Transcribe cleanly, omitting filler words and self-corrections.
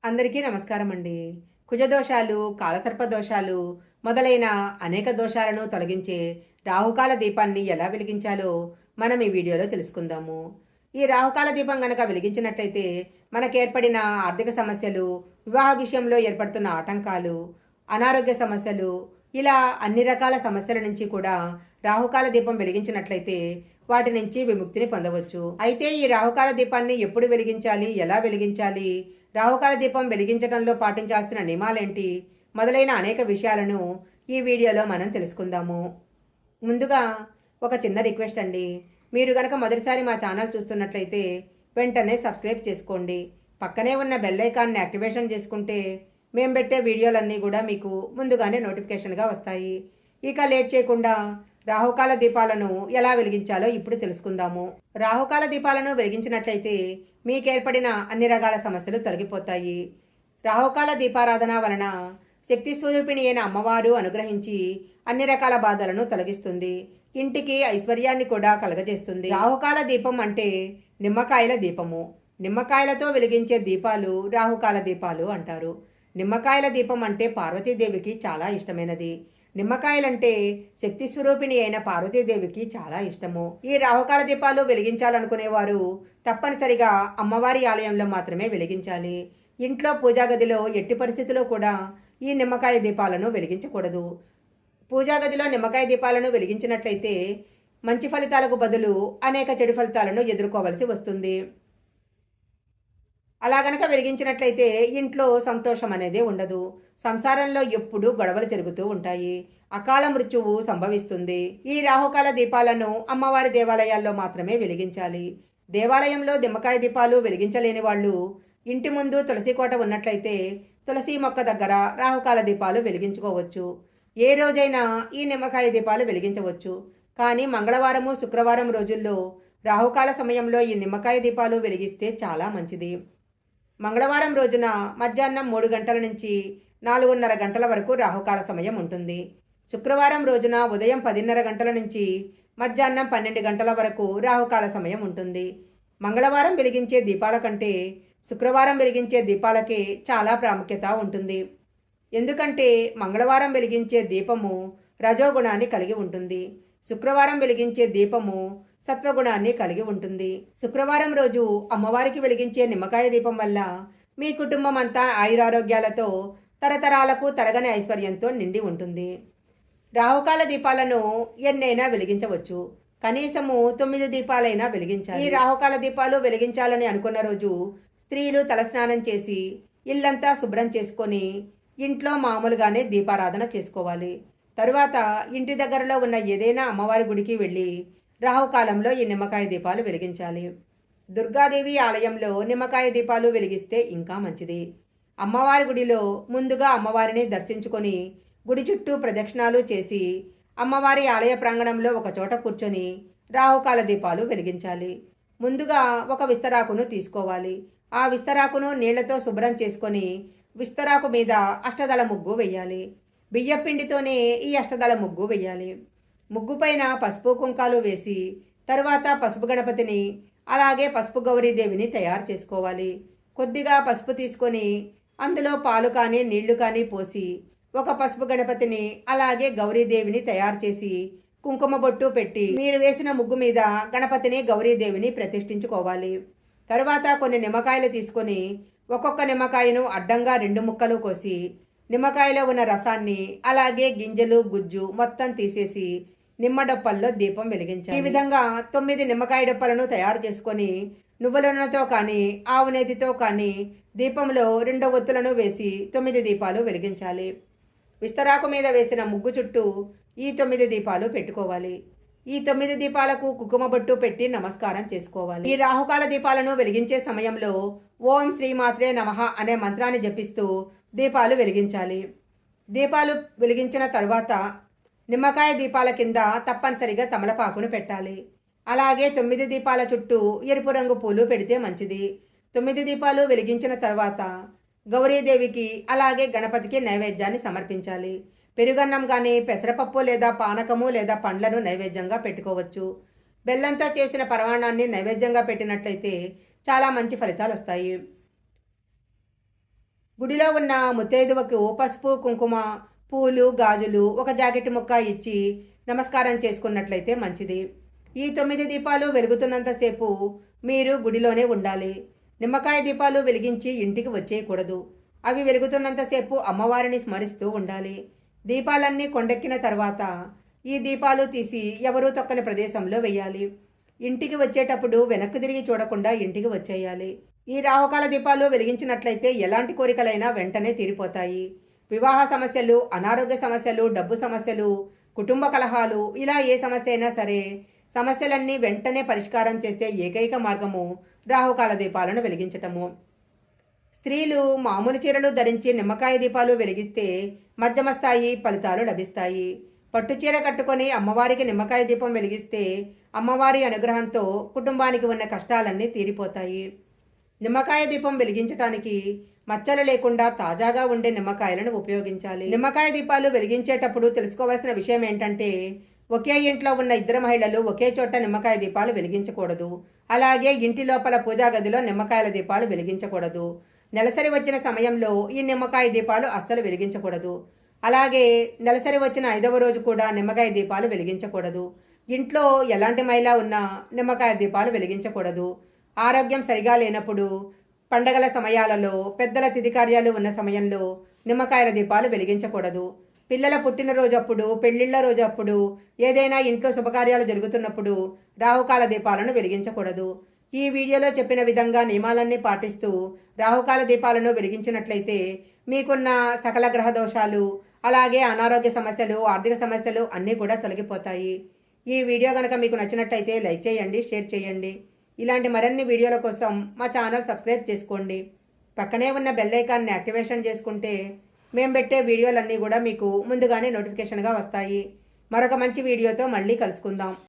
అందరికీ నమస్కారం అండి. కుజదోషాలు, కాలసర్ప దోషాలు మొదలైన అనేక దోషాలను తొలగించే రాహుకాల దీపాన్ని ఎలా వెలిగించాలో మనం ఈ వీడియోలో తెలుసుకుందాము. ఈ రాహుకాల దీపం గనక వెలిగించినట్లయితే మనకేర్పడిన ఆర్థిక సమస్యలు, వివాహ విషయంలో ఏర్పడుతున్న ఆటంకాలు, అనారోగ్య సమస్యలు ఇలా అన్ని రకాల సమస్యల నుంచి కూడా రాహుకాల దీపం వెలిగించినట్లయితే వాటి నుంచి విముక్తిని పొందవచ్చు. అయితే ఈ రాహుకాల దీపాన్ని ఎప్పుడు వెలిగించాలి? ఎలా వెలిగించాలి? రాహుకాల దీపం వెలిగించడంలో పాటించాల్సిన నియమాలేంటి మొదలైన అనేక విషయాలను ఈ వీడియోలో మనం తెలుసుకుందాము. ముందుగా ఒక చిన్న రిక్వెస్ట్ అండి. మీరు గనక మొదటిసారి మా ఛానల్ చూస్తున్నట్లయితే వెంటనే సబ్స్క్రైబ్ చేసుకోండి. పక్కనే ఉన్న బెల్ ఐకాన్ని యాక్టివేషన్ చేసుకుంటే మేము పెట్టే వీడియోలన్నీ కూడా మీకు ముందుగానే నోటిఫికేషన్గా వస్తాయి. ఇక లేట్ చేయకుండా రాహుకాల దీపాలను ఎలా వెలిగించాలో ఇప్పుడు తెలుసుకుందాము. రాహుకాల దీపాలను వెలిగించినట్లయితే మీకేర్పడిన అన్ని రకాల సమస్యలు తొలగిపోతాయి. రాహుకాల దీపారాధన వలన శక్తి స్వరూపిణి అయిన అమ్మవారు అనుగ్రహించి అన్ని రకాల బాధలను తొలగిస్తుంది. ఇంటికి ఐశ్వర్యాన్ని కూడా కలగజేస్తుంది. రాహుకాల దీపం అంటే నిమ్మకాయల దీపము. నిమ్మకాయలతో వెలిగించే దీపాలు రాహుకాల దీపాలు అంటారు. నిమ్మకాయల దీపం అంటే పార్వతీదేవికి చాలా ఇష్టమైనది. నిమ్మకాయలంటే శక్తి స్వరూపిణి అయిన పార్వతీదేవికి చాలా ఇష్టము. ఈ రాహుకాల దీపాలు వెలిగించాలనుకునేవారు తప్పనిసరిగా అమ్మవారి ఆలయంలో మాత్రమే వెలిగించాలి. ఇంట్లో పూజా గదిలో ఎట్టి పరిస్థితిలో కూడా ఈ నిమ్మకాయ దీపాలను వెలిగించకూడదు. పూజా గదిలో నిమ్మకాయ దీపాలను వెలిగించినట్లయితే మంచి ఫలితాలకు బదులు అనేక చెడు ఫలితాలను ఎదుర్కోవలసి వస్తుంది. అలా గనక వెలిగించినట్లయితే ఇంట్లో సంతోషం అనేది ఉండదు. సంసారంలో ఎప్పుడూ గొడవలు జరుగుతూ ఉంటాయి. అకాల మృత్యువు సంభవిస్తుంది. ఈ రాహుకాల దీపాలను అమ్మవారి దేవాలయాల్లో మాత్రమే వెలిగించాలి. దేవాలయంలో నిమ్మకాయ దీపాలు వెలిగించలేని వాళ్ళు ఇంటి ముందు తులసి కోట ఉన్నట్లయితే తులసి మొక్క దగ్గర రాహుకాల దీపాలు వెలిగించుకోవచ్చు. ఏ రోజైనా ఈ నిమ్మకాయ దీపాలు వెలిగించవచ్చు. కానీ మంగళవారము, శుక్రవారం రోజుల్లో రాహుకాల సమయంలో ఈ నిమ్మకాయ దీపాలు వెలిగిస్తే చాలా మంచిది. మంగళవారం రోజున మధ్యాహ్నం 3 గంటల నుంచి 4:30 గంటల వరకు రాహుకాల సమయం ఉంటుంది. శుక్రవారం రోజున ఉదయం 10:30 గంటల నుంచి మధ్యాహ్నం 12 గంటల వరకు రాహుకాల సమయం ఉంటుంది. మంగళవారం వెలిగించే దీపాల కంటే శుక్రవారం వెలిగించే దీపాలకే చాలా ప్రాముఖ్యత ఉంటుంది. ఎందుకంటే మంగళవారం వెలిగించే దీపము రజోగుణాన్ని కలిగి ఉంటుంది. శుక్రవారం వెలిగించే దీపము సత్వగుణాన్ని కలిగి ఉంటుంది. శుక్రవారం రోజు అమ్మవారికి వెలిగించే నిమ్మకాయ దీపం వల్ల మీ కుటుంబం అంతా ఆయురారోగ్యాలతో తరతరాలకు తరగని ఐశ్వర్యంతో నిండి ఉంటుంది. రాహుకాల దీపాలను ఎన్నైనా వెలిగించవచ్చు. కనీసము 9 దీపాలైనా వెలిగించాలి. ఈ రాహుకాల దీపాలు వెలిగించాలని అనుకున్న రోజు స్త్రీలు తలస్నానం చేసి ఇల్లంతా శుభ్రం చేసుకొని ఇంట్లో మామూలుగానే దీపారాధన చేసుకోవాలి. తరువాత ఇంటి దగ్గరలో ఉన్న ఏదైనా అమ్మవారి గుడికి వెళ్ళి రాహుకాలంలో ఈ నిమ్మకాయ దీపాలు వెలిగించాలి. దుర్గాదేవి ఆలయంలో నిమ్మకాయ దీపాలు వెలిగిస్తే ఇంకా మంచిది. అమ్మవారి గుడిలో ముందుగా అమ్మవారిని దర్శించుకొని గుడి చుట్టూ ప్రదక్షిణాలు చేసి అమ్మవారి ఆలయ ప్రాంగణంలో ఒక చోట కూర్చొని రాహుకాల దీపాలు వెలిగించాలి. ముందుగా ఒక విస్తరాకును తీసుకోవాలి. ఆ విస్తరాకును నీళ్లతో శుభ్రం చేసుకొని విస్తరాకు మీద అష్టదళ ముగ్గు వెయ్యాలి. బియ్యపిండితోనే ఈ అష్టదళ ముగ్గు వెయ్యాలి. ముగ్గు పైన పసుపు కుంకాలు వేసి తర్వాత పసుపు గణపతిని అలాగే పసుపు గౌరీదేవిని తయారు చేసుకోవాలి. కొద్దిగా పసుపు తీసుకొని అందులో పాలు కానీ నీళ్లు కానీ పోసి ఒక పసుపు గణపతిని అలాగే గౌరీదేవిని తయారు చేసి కుంకుమ బొట్టు పెట్టి మీరు వేసిన ముగ్గు మీద గణపతిని గౌరీదేవిని ప్రతిష్ఠించుకోవాలి. తర్వాత కొన్ని నిమ్మకాయలు తీసుకొని ఒక్కొక్క నిమ్మకాయను అడ్డంగా 2 ముక్కలు కోసి నిమ్మకాయలో ఉన్న రసాన్ని అలాగే గింజలు గుజ్జు మొత్తం తీసేసి నిమ్మడప్పల్లో దీపం వెలిగించాలి. ఈ విధంగా 9 నిమ్మకాయ డప్పలను తయారు చేసుకొని నువ్వుల నూనెతో కానీ ఆవు నేతితో కానీ దీపంలో 2 ఒత్తులను వేసి 9 దీపాలు వెలిగించాలి. విస్తరాకు మీద వేసిన ముగ్గు చుట్టూ ఈ 9 దీపాలు పెట్టుకోవాలి. ఈ 9 దీపాలకు కుంకుమ బొట్టు పెట్టి నమస్కారం చేసుకోవాలి. ఈ రాహుకాల దీపాలను వెలిగించే సమయంలో ఓం శ్రీమాత్రే నమః అనే మంత్రాన్ని జపిస్తూ దీపాలు వెలిగించాలి. దీపాలు వెలిగించిన తరువాత నిమ్మకాయ దీపాల కింద తప్పనిసరిగా తమలపాకును పెట్టాలి. అలాగే 9 దీపాల చుట్టూ ఎరుపు రంగు పూలు పెడితే మంచిది. 9 దీపాలు వెలిగించిన తర్వాత గౌరీదేవికి అలాగే గణపతికి నైవేద్యాన్ని సమర్పించాలి. పెరుగన్నం కానీ పెసరపప్పు లేదా పానకము లేదా పండ్లను నైవేద్యంగా పెట్టుకోవచ్చు. బెల్లంతో చేసిన పరమాన్నాన్ని నైవేద్యంగా పెట్టినట్లయితే చాలా మంచి ఫలితాలు వస్తాయి. గుడిలో ఉన్న ముత్తైదువకు పసుపు కుంకుమ పూలు గాజులు ఒక జాకెట్ ముక్క ఇచ్చి నమస్కారం చేసుకున్నట్లయితే మంచిది. ఈ 9 దీపాలు వెలుగుతున్నంతసేపు మీరు గుడిలోనే ఉండాలి. నిమ్మకాయ దీపాలు వెలిగించి ఇంటికి వచ్చేయకూడదు. అవి వెలుగుతున్నంతసేపు అమ్మవారిని స్మరిస్తూ ఉండాలి. దీపాలన్నీ కొండెక్కిన తర్వాత ఈ దీపాలు తీసి ఎవరూ తొక్కని ప్రదేశంలో వేయాలి. ఇంటికి వచ్చేటప్పుడు వెనక్కు తిరిగి చూడకుండా ఇంటికి వచ్చేయాలి. ఈ రాహుకాల దీపాలు వెలిగించినట్లయితే ఎలాంటి కోరికలైనా వెంటనే తీరిపోతాయి. వివాహ సమస్యలు, అనారోగ్య సమస్యలు, డబ్బు సమస్యలు, కుటుంబ కలహాలు, ఇలా ఏ సమస్య అయినా సరే సమస్యలన్నీ వెంటనే పరిష్కారం చేసే ఏకైక మార్గము రాహుకాల దీపాలను వెలిగించటము. స్త్రీలు మామూలు చీరలు ధరించి నిమ్మకాయ దీపాలు వెలిగిస్తే మధ్యమ స్థాయి ఫలితాలు లభిస్తాయి. పట్టు చీర కట్టుకొని అమ్మవారికి నిమ్మకాయ దీపం వెలిగిస్తే అమ్మవారి అనుగ్రహంతో కుటుంబానికి ఉన్న కష్టాలన్నీ తీరిపోతాయి. నిమ్మకాయ దీపం వెలిగించటానికి మచ్చలు లేకుండా తాజాగా ఉండే నిమ్మకాయలను ఉపయోగించాలి. నిమ్మకాయ దీపాలు వెలిగించేటప్పుడు తెలుసుకోవాల్సిన విషయం ఏంటంటే, ఒకే ఇంట్లో ఉన్న ఇద్దరు మహిళలు ఒకే చోట నిమ్మకాయ దీపాలు వెలిగించకూడదు. అలాగే ఇంటి లోపల పూజా గదిలో నిమ్మకాయల దీపాలు వెలిగించకూడదు. నెలసరి వచ్చిన సమయంలో ఈ నిమ్మకాయ దీపాలు అస్సలు వెలిగించకూడదు. అలాగే నెలసరి వచ్చిన 5వ రోజు కూడా నిమ్మకాయ దీపాలు వెలిగించకూడదు. ఇంట్లో ఎలాంటి మహిళ ఉన్నా నిమ్మకాయ దీపాలు వెలిగించకూడదు. ఆరోగ్యం సరిగా లేనప్పుడు, పండగల సమయాలలో, పెద్దల తిథి కార్యాలు ఉన్న సమయంలో నిమ్మకాయల దీపాలు వెలిగించకూడదు. పిల్లల పుట్టినరోజు అప్పుడు, పెళ్లిళ్ల రోజు అప్పుడు, ఏదైనా ఇంట్లో శుభకార్యాలు జరుగుతున్నప్పుడు రాహుకాల దీపాలను వెలిగించకూడదు. ఈ వీడియోలో చెప్పిన విధంగా నియమాలన్నీ పాటిస్తూ రాహుకాల దీపాలను వెలిగించినట్లయితే మీకున్న సకల గ్రహ దోషాలు, అలాగే అనారోగ్య సమస్యలు, ఆర్థిక సమస్యలు అన్నీ కూడా తొలగిపోతాయి. ఈ వీడియో కనుక మీకు నచ్చినట్లయితే లైక్ చేయండి, షేర్ చేయండి. ఇలాంటి మరిన్ని వీడియోల కోసం మా ఛానల్ సబ్స్క్రైబ్ చేసుకోండి. పక్కనే ఉన్న బెల్ ఐకాన్ని యాక్టివేషన్ చేసుకుంటే మేము పెట్టే వీడియోలన్నీ కూడా మీకు ముందుగానే నోటిఫికేషన్గా వస్తాయి. మరొక మంచి వీడియోతో మళ్ళీ కలుసుకుందాం.